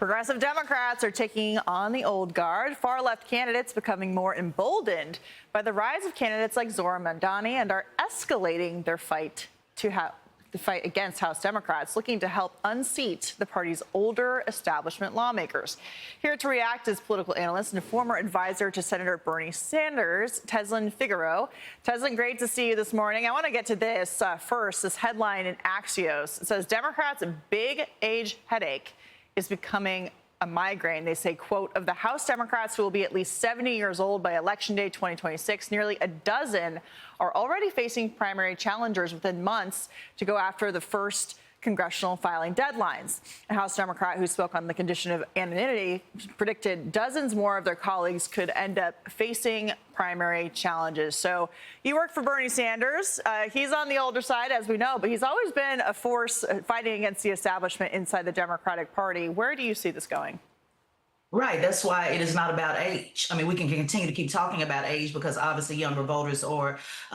Progressive Democrats are taking on the old guard, far-left candidates becoming more emboldened by the rise of candidates like Mamdani and are escalating their fight against House Democrats, looking to help unseat the party's older establishment lawmakers. Here to react is political analyst and former advisor to Senator Bernie Sanders, Teslin Figaro. Teslin, great to see you this morning. I want to get to this first. This headline in Axios, it says Democrats' big age headache is becoming a migraine. They say, quote, of the House Democrats who will be at least 70 years old by Election Day 2026, nearly a dozen are already facing primary challengers within months to go after the first congressional filing deadlines. A House Democrat who spoke on the condition of anonymity predicted dozens more of their colleagues could end up facing primary challenges. So you work for Bernie Sanders. He's on the older side, as we know, but he's always been a force fighting against the establishment inside the Democratic Party. Where do you see this going? Right. That's why it is not about age. I mean, we can continue to keep talking about age because obviously younger voters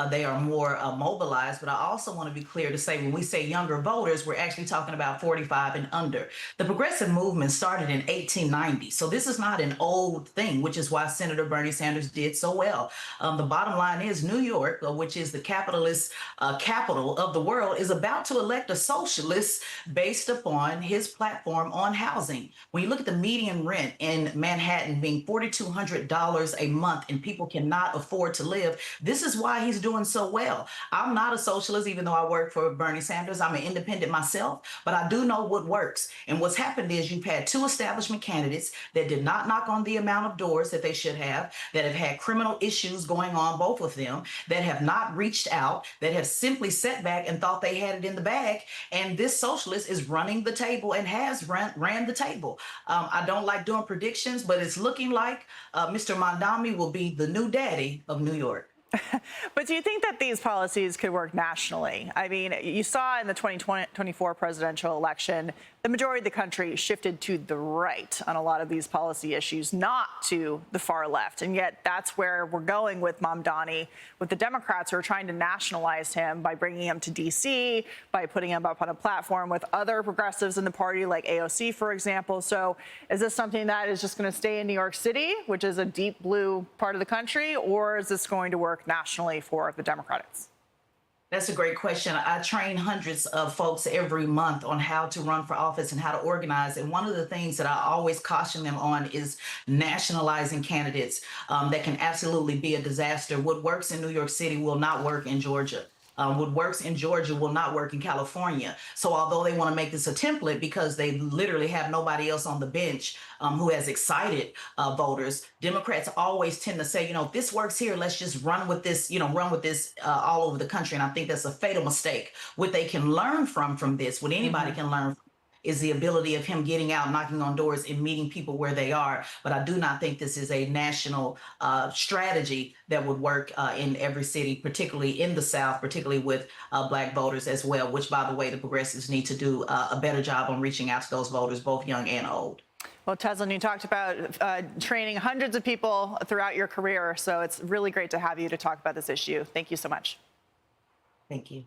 they are more mobilized. But I also want to be clear to say when we say younger voters, we're actually talking about 45 and under. The progressive movement started in 1890. So this is not an old thing, which is why Senator Bernie Sanders did so well. The bottom line is New York, which is the capitalist capital of the world, is about to elect a socialist based upon his platform on housing. When you look at the median rent in Manhattan being $4,200 a month and people cannot afford to live. This is why he's doing so well. I'm not a socialist, even though I work for Bernie Sanders. I'm an independent myself, but I do know what works. And what's happened is you've had two establishment candidates that did not knock on the amount of doors that they should have, that have had criminal issues going on, both of them, that have not reached out, that have simply sat back and thought they had it in the bag. And this socialist is running the table and has ran the table. I don't like doing predictions, but it's looking like Mr. Mamdani will be the new daddy of New York. But do you think that these policies could work nationally? I mean, you saw in the 2024 presidential election, the majority of the country shifted to the right on a lot of these policy issues, not to the far left. And yet that's where we're going with Mamdani, with the Democrats who are trying to nationalize him by bringing him to D.C., by putting him up on a platform with other progressives in the party, like AOC, for example. So is this something that is just going to stay in New York City, which is a deep blue part of the country, or is this going to work nationally for the Democrats? That's a great question. I train hundreds of folks every month on how to run for office and how to organize. And one of the things that I always caution them on is nationalizing candidates that can absolutely be a disaster. What works in New York City will not work in Georgia. What works in Georgia will not work in California. So although they want to make this a template because they literally have nobody else on the bench who has excited voters, Democrats always tend to say, if this works here, let's just run with this, all over the country. And I think that's a fatal mistake. What they can learn from this, what anybody can learn from, is the ability of him getting out, knocking on doors and meeting people where they are. But I do not think this is a national strategy that would work in every city, particularly in the South, particularly with Black voters as well, which, by the way, the progressives need to do a better job on reaching out to those voters, both young and old. Well, Teslin, you talked about training hundreds of people throughout your career, so it's really great to have you to talk about this issue. Thank you so much. Thank you.